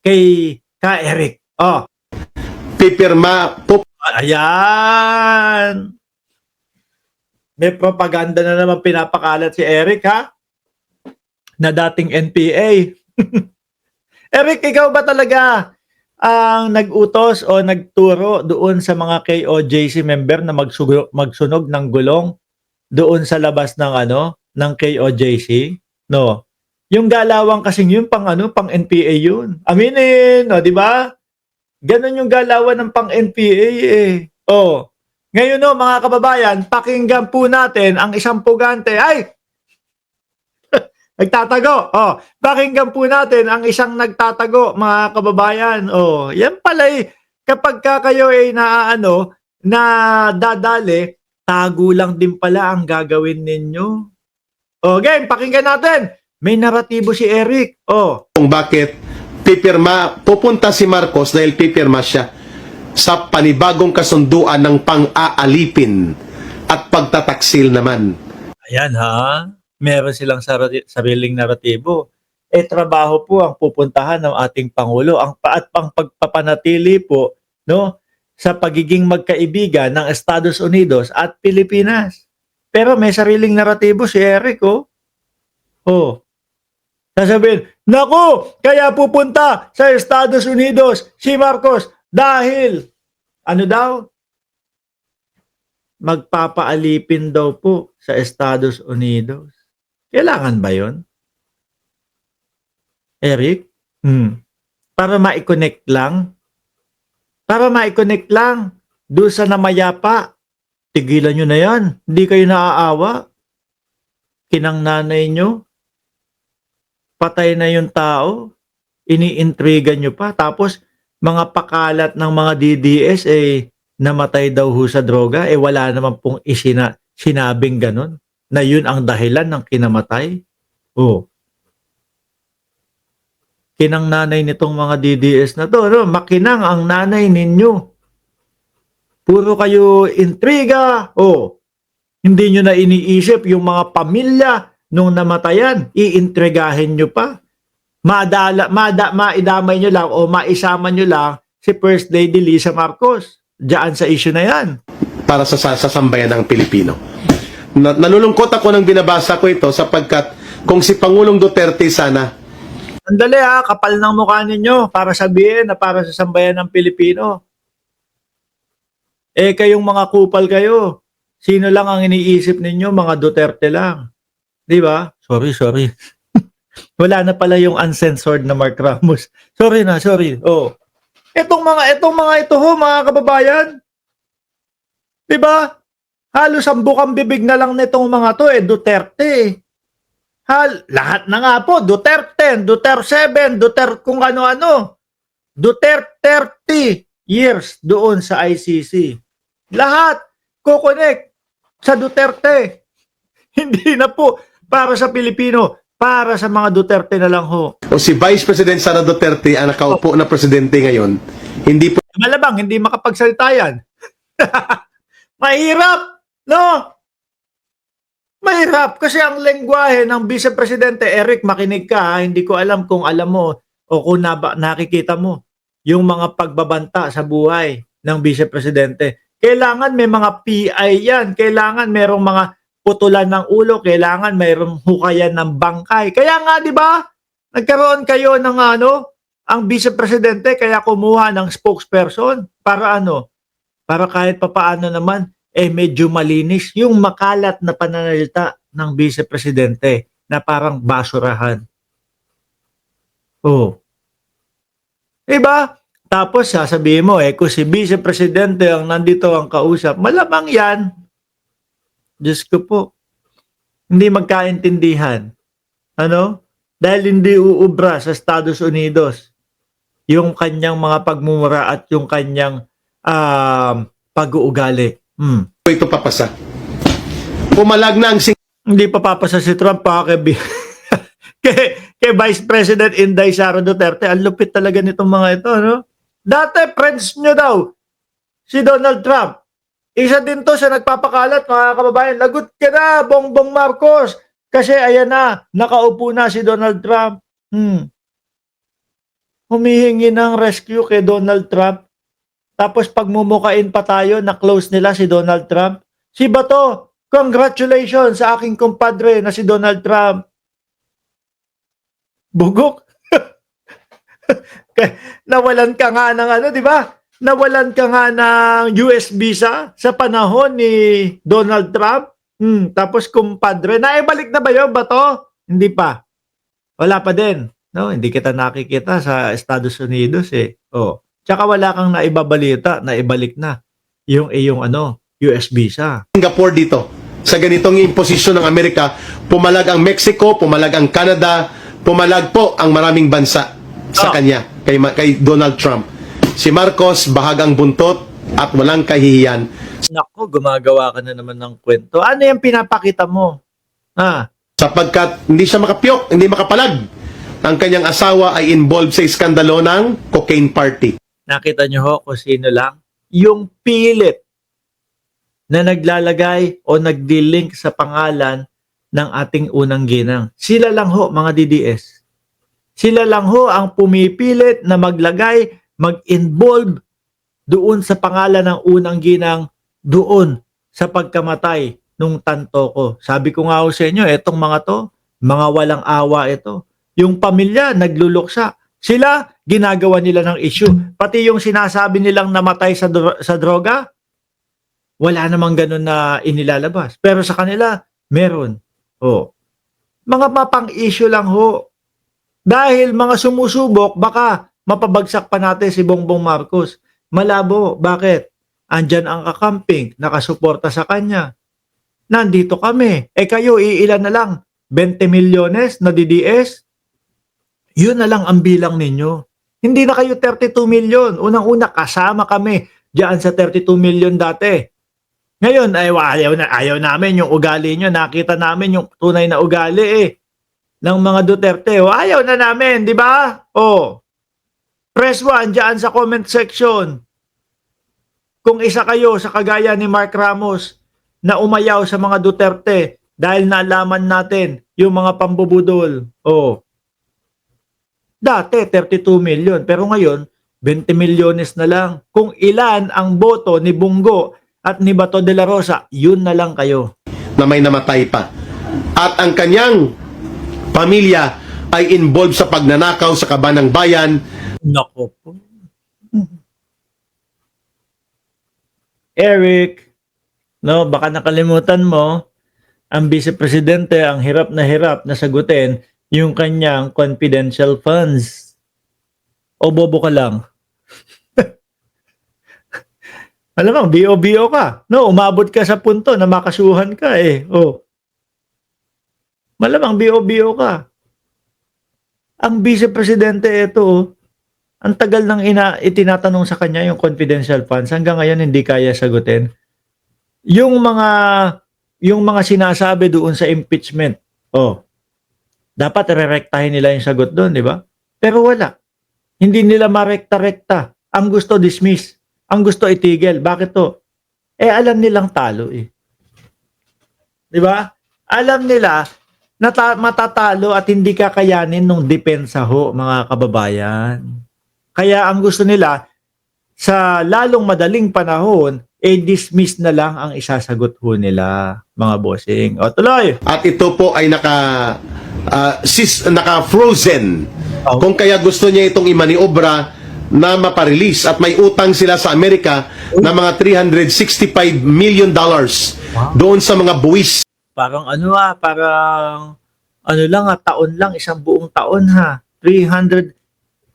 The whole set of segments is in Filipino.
kay ka Eric. Oh, Pipirma po ayan. May propaganda na naman pinapakalat si Eric, ha? Na dating NPA. Eric, ikaw ba talaga ang nag-utos o nagturo doon sa mga KOJC member na magsunog ng gulong doon sa labas ng ng KOJC? No. Yung galawang kasing yun pang pang NPA yun. Aminin, no, di ba? Ganon yung galawan ng pang NPA eh. Oh. Ngayon no, mga kababayan, pakinggan po natin ang isang pugante. Ay! Nagtatago. Oh, pakinggan po natin ang isang nagtatago, mga kababayan. Oh, yan pala eh. Kapag kayo ay na dadali, tago lang din pala ang gagawin ninyo. Oh, game, pakinggan natin. May naratibo si Eric. Oh. kung bakit pupunta si Marcos dahil pipirma siya sa panibagong kasunduan ng pang-aalipin at pagtataksil naman. Ayan ha. Meron silang sariling naratibo. Trabaho po ang pupuntahan ng ating Pangulo at pang pagpapanatili po sa pagiging magkaibigan ng Estados Unidos at Pilipinas. Pero may sariling naratibo si Eric, oh. Oh. Sasabihin, naku, kaya pupunta sa Estados Unidos si Marcos dahil, magpapaalipin daw po sa Estados Unidos. Kailangan ba yun? Eric? Para ma-connect lang? Para ma-connect lang doon sa namayapa. Tigilan nyo na yan. Hindi kayo naaawa. Kinang nanay nyo. Patay na yung tao. Iniintriga nyo pa. Tapos, mga pakalat ng mga DDS namatay daw ho sa droga. Wala naman pong sinabing ganun. Na yun ang dahilan ng kinamatay. Oh. Kinang nanay nitong mga DDS na to. Makinang ang nanay ninyo. Puro kayo intriga. Oh. Hindi nyo na iniisip yung mga pamilya nung namatayan. Iintrigahin nyo pa. Maidamay nyo lang o maisama nyo lang si First Lady Lisa Marcos. Diyan sa issue na yan. Para sa sambayan ng Pilipino. Nalulungkot ako nang binabasa ko ito sapagkat kung si Pangulong Duterte sana. Andali ha, kapal ng mukha ninyo para sabihin na para sa sambayan ng Pilipino. Kayong mga kupal kayo. Sino lang ang iniisip ninyo? Mga Duterte lang. Di ba? Sorry. Wala na pala yung uncensored na Mark Ramos. Sorry. Oh. Itong mga ito ho, mga kababayan. Di ba? Halos ang bukang bibig na lang nitong mga to Duterte. Lahat na nga po, Duterte 7, Duterte kung ano-ano. Duterte 30 years doon sa ICC. Lahat kukonek sa Duterte. Hindi na po para sa Pilipino, para sa mga Duterte na lang ho. O si Vice President Sara Duterte ang nakaupo na presidente ngayon, hindi po Malabang, hindi makapagsalita yan. Mahirap, no? Mahirap kasi ang lengguwahe ng Vice Presidente Eric, makinig ka ha? Hindi ko alam kung alam mo o kung nakikita mo yung mga pagbabanta sa buhay ng Vice Presidente. Kailangan may mga PI yan, kailangan merong mga putulan ng ulo, kailangan mayroong hukayan ng bangkay. Kaya nga 'di ba? Nagkaroon kayo ng ang Vice Presidente kaya kumuha ng spokesperson para para kahit papaano naman medyo malinis yung makalat na pananalita ng Vice Presidente na parang basurahan. Oh. Diba? Tapos sasabihin mo kung si Vice Presidente ang nandito ang kausap, malamang yan. Diyos ko po. Hindi magkaintindihan. Dahil hindi uubra sa Estados Unidos yung kanyang mga pagmumura at yung kanyang pag-uugali. ito papasa. Pumalag na ang Hindi pa papasa si Trump kay Vice President Inday Sara Duterte. Ang lupit talaga nitong mga ito, Dati, friends nyo daw, si Donald Trump. Isa din to sa nagpapakalat, mga kababayan. Lagot ka na, Bongbong Marcos. Kasi ayan na, nakaupo na si Donald Trump. humihingi ng rescue kay Donald Trump. Tapos pagmumukain pa tayo na close nila si Donald Trump. Si Bato, congratulations sa aking kumpadre na si Donald Trump. Bugok. Nawalan ka nga ng ano, di ba? Nawalan ka nga ng US visa sa panahon ni Donald Trump. Tapos kumpadre, naibalik na ba yun, Bato? Hindi pa. Wala pa din. No, hindi kita nakikita sa Estados Unidos eh. Oh. Tsaka wala kang naibabalita, naibalik na yung iyong US visa. Singapore dito. Sa ganitong imposisyon ng Amerika, pumalag ang Mexico, pumalag ang Canada, pumalag po ang maraming bansa sa kanya, kay Donald Trump. Si Marcos, bahagang buntot at walang kahihiyan. Nako, gumagawa ka na naman ng kwento. Ano yung pinapakita mo? Sapagkat hindi siya makapiyok, hindi makapalag. Ang kanyang asawa ay involved sa iskandalo ng cocaine party. Nakita nyo ho kung sino lang? Yung pilit na naglalagay o nagdi-link sa pangalan ng ating unang ginang. Sila lang ho, mga DDS. Sila lang ho ang pumipilit na maglagay, mag-involve doon sa pangalan ng unang ginang, doon sa pagkamatay nung tanto ko. Sabi ko nga ho sa inyo, etong mga to, mga walang awa ito. Yung pamilya, nagluluksa. Sila, ginagawa nila ng issue. Pati yung sinasabi nilang namatay sa droga, wala namang ganun na inilalabas. Pero sa kanila, meron. Mga mapang-issue lang ho. Dahil mga sumusubok, baka mapabagsak pa natin si Bongbong Marcos. Malabo. Bakit? Andyan ang kakamping, nakasuporta sa kanya. Nandito kami. Kayo, iilan na lang? 20 milyones na DDS? Yun na lang ang bilang ninyo. Hindi na kayo 32 million. Unang-una, kasama kami diyan sa 32 million dati. Ngayon, ayaw namin yung ugali nyo. Nakita namin yung tunay na ugali ng mga Duterte. Ayaw na namin, di ba? Press 1 diyan sa comment section. Kung isa kayo sa kagaya ni Mark Ramos na umayaw sa mga Duterte dahil nalaman natin yung mga pambubudol. Dati 32 million, pero ngayon 20 milyones na lang. Kung ilan ang boto ni Bungo at ni Bato de la Rosa, yun na lang kayo. Na may namatay pa. At ang kanyang pamilya ay involved sa pagnanakaw sa Kabanang Bayan. Nako po. Eric, no, baka nakalimutan mo, ang Vice Presidente ang hirap na sagutin yung kanyang confidential funds. O bobo ka lang? Alam mo, BO ka. No, umabot ka sa punto na makasuhan ka Malamang BO ka. Ang Vice Presidente ito, ang tagal nang itinatanong sa kanya yung confidential funds, hanggang ngayon hindi kaya sagutin. Yung mga sinasabi doon sa impeachment, dapat rerektahin nila yung sagot doon, di ba? Pero wala. Hindi nila marekta-rekta. Ang gusto dismiss. Ang gusto itigil. Bakit to? Alam nilang talo Di ba? Alam nila na matatalo at hindi kakayanin nung depensa ho, mga kababayan. Kaya ang gusto nila, sa lalong madaling panahon, dismiss na lang ang isasagot ho nila, mga bossing. Tuloy! At ito po ay naka-frozen. Kung kaya gusto niya itong imaniobra na maparelease at may utang sila sa Amerika na mga $365 million doon sa mga buwis. Parang parang taon lang, isang buong taon 300,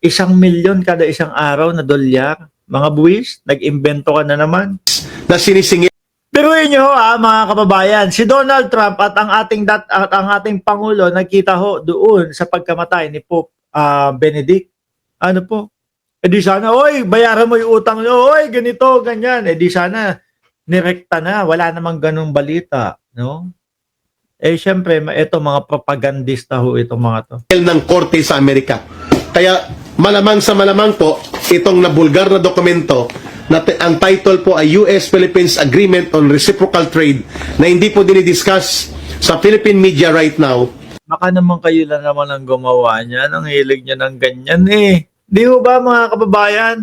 1 milyon kada isang araw na dolyar. Mga buwis, nag-imbento ka na naman. Na sinisingil. Biruin nyo mga kababayan, si Donald Trump at ang ating Pangulo nagkita ho doon sa pagkamatay ni Pope Benedict. Ano po? Di sana, bayaran mo yung utang nyo, ganito, ganyan. Di sana, nirekta na, wala namang ganung balita, no? Syempre, ito mga propagandista ho itong mga to. Ng korte sa Amerika. Kaya, malamang sa malamang po, itong nabulgar na dokumento, na ang title po ay US-Philippines Agreement on Reciprocal Trade, na hindi po dinidiscuss sa Philippine media right now. Baka naman kayo lang naman ang gumawa niya, ang hilig niya ng ganyan Di ho ba mga kababayan?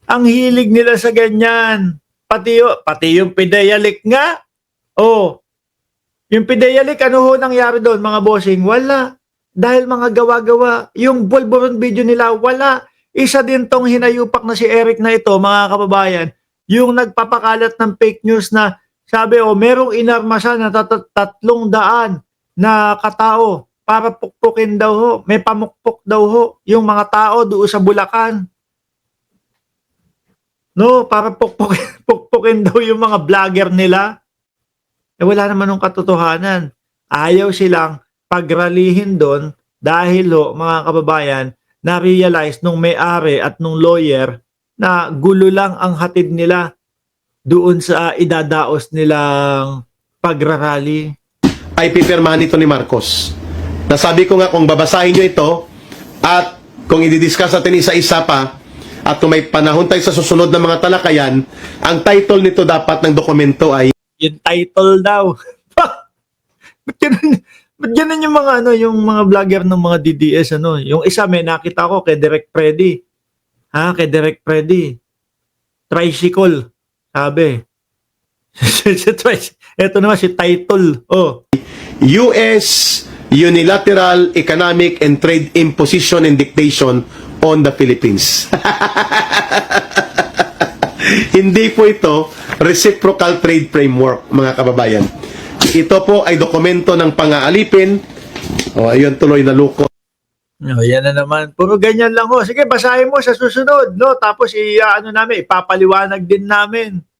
Ang hilig nila sa ganyan. Pati yung Pideyalik nga. Oh, yung Pideyalik, ano ho nangyari doon mga bossing? Wala. Dahil mga gawa-gawa. Yung Bolboron video nila, wala. Isa din tong hinayupak na si Eric na ito, mga kababayan. Yung nagpapakalat ng fake news na sabi, merong inarmasa na 300 na katao para pukpukin daw ho. May pamukpok daw ho yung mga tao doon sa Bulacan. No, para pukpukin daw yung mga vlogger nila. Wala naman ng katotohanan. Ayaw silang pagralihin doon dahil ho, mga kababayan, na-realize nung may-ari at nung lawyer na gulo lang ang hatid nila doon sa idadaos nilang pagrarally. Ay pipirmahan ito ni Marcos. Nasabi ko nga kung babasahin nyo ito at kung i-discuss natin isa-isa pa at kung may panahon tayo sa susunod na mga talakayan, ang title nito dapat ng dokumento ay Yung title daw. Ba't ganun yung mga yung mga vlogger ng mga DDS yung isa may nakita ko kay Direk Freddy. Kay Direk Freddy. Tricycle, sabi. Ito naman si title. US Unilateral Economic and Trade Imposition and Dictation on the Philippines. Hindi po ito reciprocal trade framework, mga kababayan. Ito po ay dokumento ng pang-aalipin. Ayun, tuloy na luko. Yan na naman. Puro ganyan lang ho. Sige, basahin mo sa susunod, no? Tapos namin, ipapaliwanag din namin.